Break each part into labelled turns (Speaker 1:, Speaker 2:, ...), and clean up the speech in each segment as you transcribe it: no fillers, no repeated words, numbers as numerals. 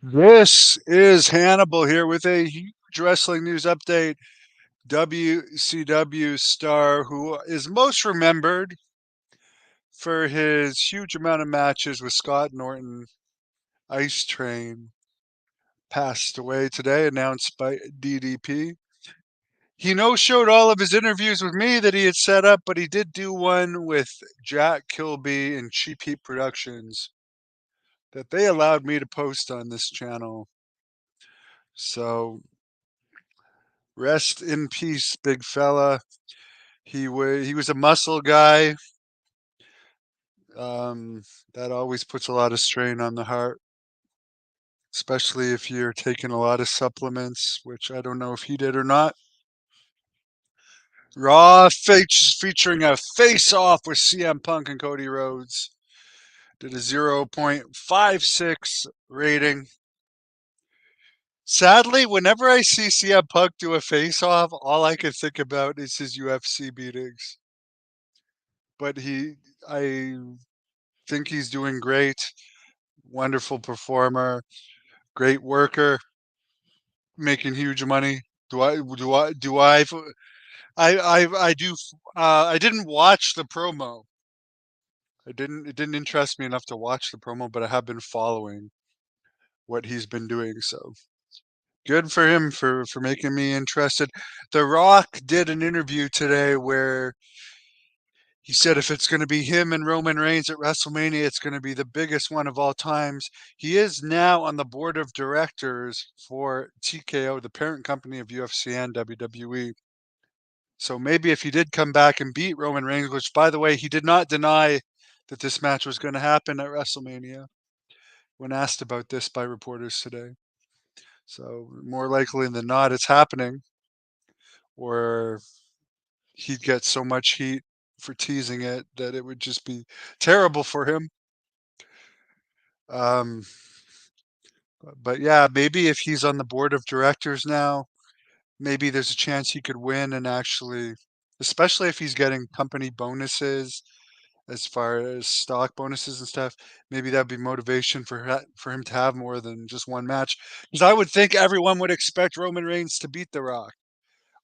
Speaker 1: This is Hannibal here with a huge wrestling news update. WCW star who is most remembered for his huge amount of matches with Scott Norton, Ice Train, passed away today, announced by DDP. He no-showed all of his interviews with me that he had set up, but he did do one with Jack Kilby and Cheap Heat Productions that they allowed me to post on this channel. So rest in peace, big fella. He was a muscle guy. Um, that always puts a lot of strain on the heart, especially if you're taking a lot of supplements, which I don't know if he did or not. Raw featuring a face-off with CM Punk and Cody Rhodes did a 0.56 rating. Sadly, whenever I see CM Punk do a face-off, all I can think about is his UFC beatings. But I think he's doing great. Wonderful performer, great worker, making huge money. I do. I didn't watch the promo. It didn't interest me enough to watch the promo, but I have been following what he's been doing. So good for him for making me interested. The Rock did an interview today where he said if it's going to be him and Roman Reigns at WrestleMania, it's going to be the biggest one of all times. He is now on the board of directors for TKO, the parent company of UFC and WWE. So maybe if he did come back and beat Roman Reigns, which by the way, he did not deny that this match was going to happen at WrestleMania when asked about this by reporters today. So more likely than not, it's happening, or he'd get so much heat for teasing it that it would just be terrible for him. Um, but yeah, maybe if he's on the board of directors now, maybe there's a chance he could win and actually, especially if he's getting company bonuses as far as stock bonuses and stuff, maybe that'd be motivation for him to have more than just one match. Because I would think everyone would expect Roman Reigns to beat The Rock.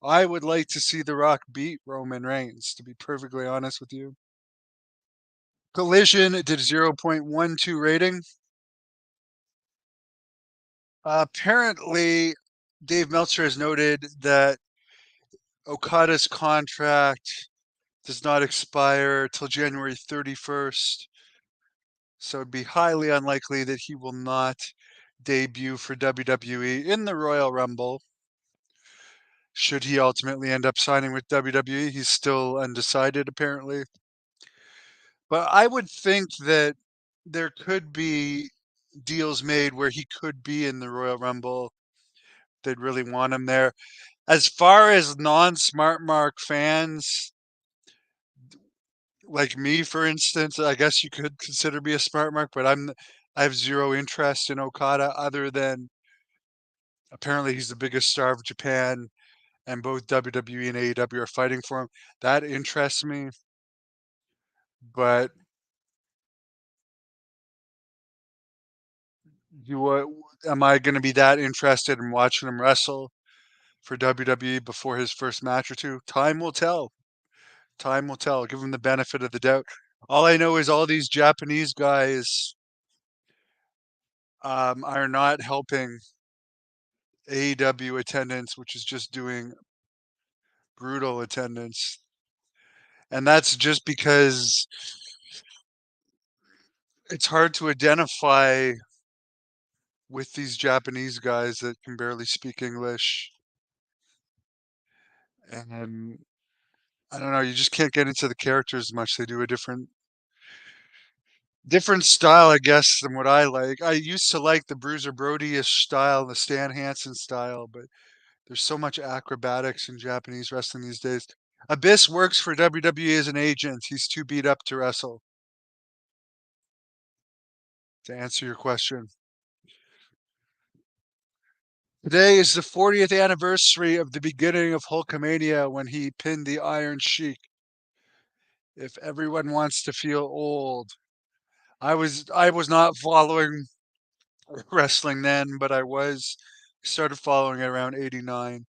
Speaker 1: I would like to see The Rock beat Roman Reigns, to be perfectly honest with you. Collision did 0.12 rating. Apparently, Dave Meltzer has noted that Okada's contract does not expire till January 31st, so it'd be highly unlikely that he will not debut for WWE in the Royal Rumble. Should he ultimately end up signing with WWE, he's still undecided apparently. But I would think that there could be deals made where he could be in the Royal Rumble. They'd really want him there. As far as non-Smart Mark fans, like me, for instance, I guess you could consider me a Smart Mark, but I have zero interest in Okada other than apparently he's the biggest star of Japan and both WWE and AEW are fighting for him. That interests me, but do I, am I going to be that interested in watching him wrestle for WWE before his first match or two? Time will tell. Time will tell. Give him the benefit of the doubt. All I know is all these Japanese guys are not helping AEW attendance, which is just doing brutal attendance. And that's just because it's hard to identify with these Japanese guys that can barely speak English. And I don't know, you just can't get into the characters much. They do a different style, I guess, than what I like. I used to like the Bruiser Brody-ish style, the Stan Hansen style, but there's so much acrobatics in Japanese wrestling these days. Abyss works for WWE as an agent. He's too beat up to wrestle, to answer your question. Today is the 40th anniversary of the beginning of Hulkamania when he pinned the Iron Sheik. If everyone wants to feel old, I was not following wrestling then, but I was started following it around 89.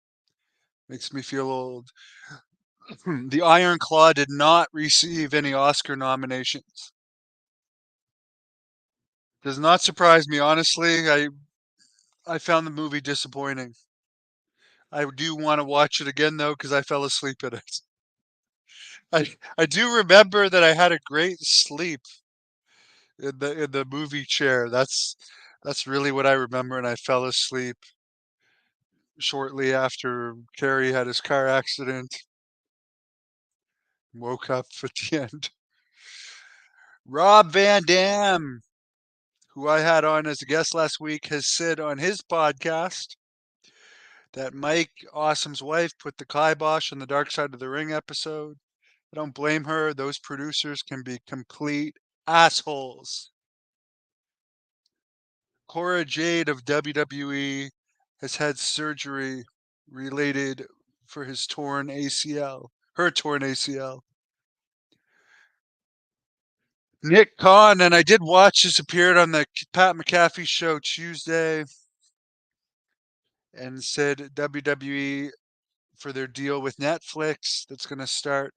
Speaker 1: Makes me feel old. The Iron Claw did not receive any Oscar nominations. Does not surprise me, honestly. I found the movie disappointing. I do want to watch it again though, because I fell asleep at it. I do remember that I had a great sleep in the movie chair. That's really what I remember, and I fell asleep shortly after Kerry had his car accident. Woke up at the end. Rob Van Dam, who I had on as a guest last week, has said on his podcast that Mike Awesome's wife put the kibosh on the Dark Side of the Ring episode. I don't blame her. Those producers can be complete assholes. Cora Jade of WWE has had surgery related for his torn ACL, her torn ACL. Nick Khan, and I did watch this, appeared on the Pat McAfee show Tuesday and said WWE for their deal with Netflix that's going to start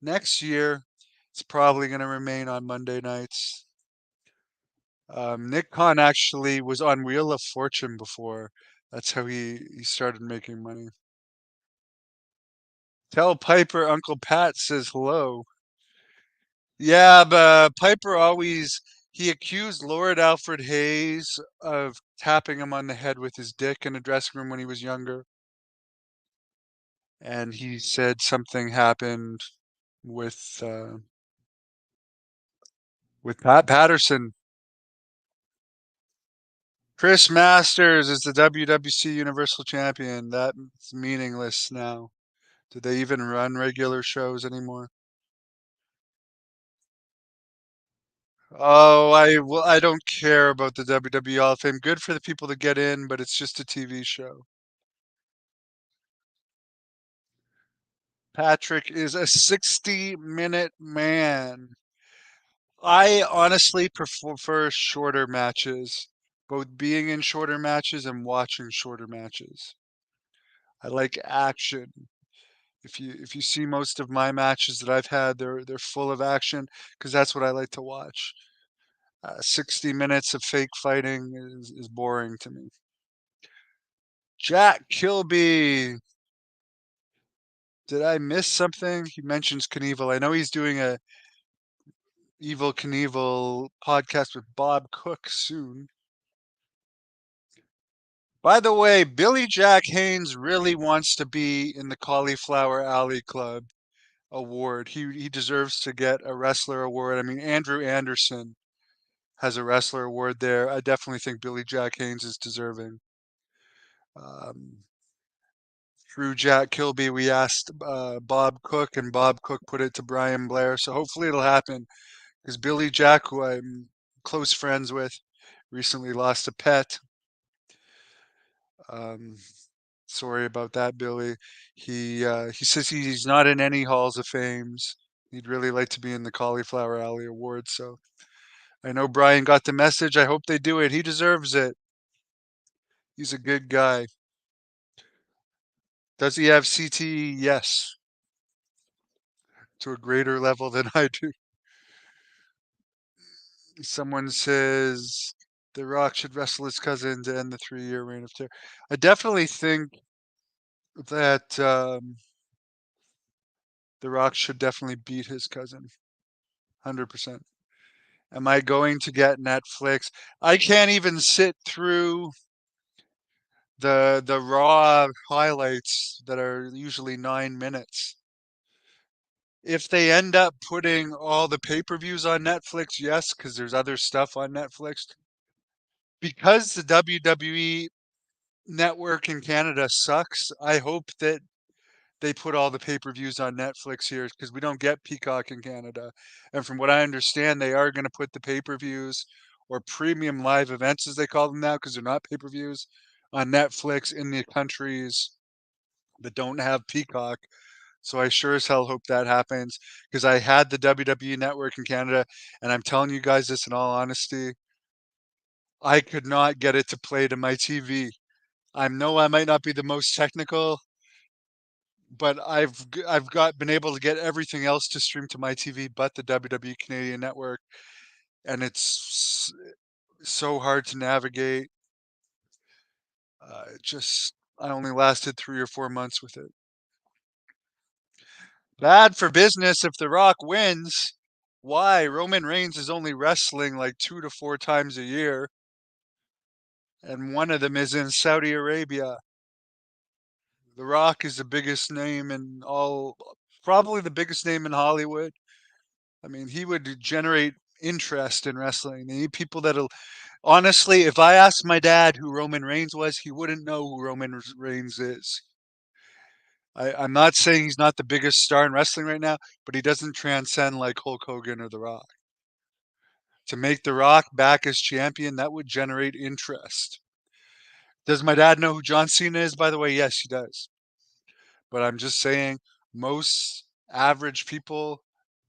Speaker 1: next year. It's probably going to remain on Monday nights. Nick Khan actually was on Wheel of Fortune before. That's how he started making money. Tell Piper Uncle Pat says hello. Yeah, but Piper always he accused Lord Alfred Hayes of tapping him on the head with his dick in a dressing room when he was younger. And he said something happened with uh, with Pat Patterson. Chris Masters is the WWC Universal Champion. That's meaningless now. Do they even run regular shows anymore? Oh, I don't care about the WWE Hall of Fame. Good for the people to get in, but it's just a TV show. Patrick is a 60-minute man. I honestly prefer shorter matches, both being in shorter matches and watching shorter matches. I like action. If you see most of my matches that I've had, they're full of action because that's what I like to watch. 60 minutes of fake fighting is boring to me. Jack Kilby. Did I miss something? He mentions Knievel. I know he's doing a Evil Knievel podcast with Bob Cook soon. By the way, Billy Jack Haynes really wants to be in the Cauliflower Alley Club award. He deserves to get a wrestler award. I mean, Andrew Anderson has a wrestler award there. I definitely think Billy Jack Haynes is deserving. Um, through Jack Kilby, we asked Bob Cook, and Bob Cook put it to Brian Blair. So hopefully it'll happen because Billy Jack, who I'm close friends with, recently lost a pet. Um, sorry about that, Billy. He says he's not in any halls of fames. He'd really like to be in the Cauliflower Alley Awards. So I know Brian got the message. I hope they do it. He deserves it. He's a good guy. Does he have CTE? Yes, to a greater level than I do. Someone says The Rock should wrestle his cousin to end the 3-year reign of terror. I definitely think that The Rock should definitely beat his cousin. 100%. Am I going to get Netflix? I can't even sit through the raw highlights that are usually 9 minutes. If they end up putting all the pay-per-views on Netflix, yes, because there's other stuff on Netflix. Because the WWE network in Canada sucks, I hope that they put all the pay-per-views on Netflix here because we don't get Peacock in Canada. And from what I understand, they are going to put the pay-per-views or premium live events, as they call them now, because they're not pay-per-views, on Netflix in the countries that don't have Peacock. So I sure as hell hope that happens because I had the WWE network in Canada, and I'm telling you guys this in all honesty, I could not get it to play to my TV. I know I might not be the most technical, but I've got been able to get everything else to stream to my TV but the WWE Canadian Network, and it's so hard to navigate. It just I only lasted 3 or 4 months with it. Bad for business if The Rock wins. Why? Roman Reigns is only wrestling like 2 to 4 times a year, and one of them is in Saudi Arabia. The Rock is the biggest name in all, probably the biggest name in Hollywood. I mean, he would generate interest in wrestling. They need people that'll honestly, if I asked my dad who Roman Reigns was, he wouldn't know who Roman Reigns is. I'm not saying he's not the biggest star in wrestling right now, but he doesn't transcend like Hulk Hogan or The Rock. To make The Rock back as champion, that would generate interest. Does my dad know who John Cena is, by the way? Yes, he does. But I'm just saying, most average people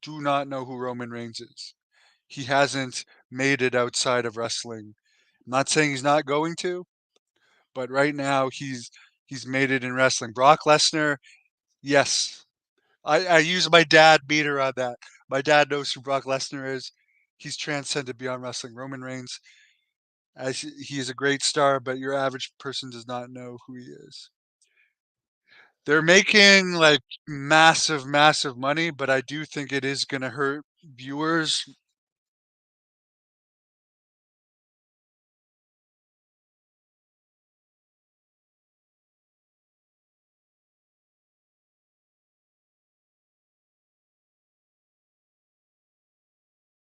Speaker 1: do not know who Roman Reigns is. He hasn't made it outside of wrestling. I'm not saying he's not going to, but right now he's made it in wrestling. Brock Lesnar, yes. I use my dad meter on that. My dad knows who Brock Lesnar is. He's transcended beyond wrestling. Roman Reigns, as he is a great star, but your average person does not know who he is. They're making like massive, massive money, but I do think it is going to hurt viewers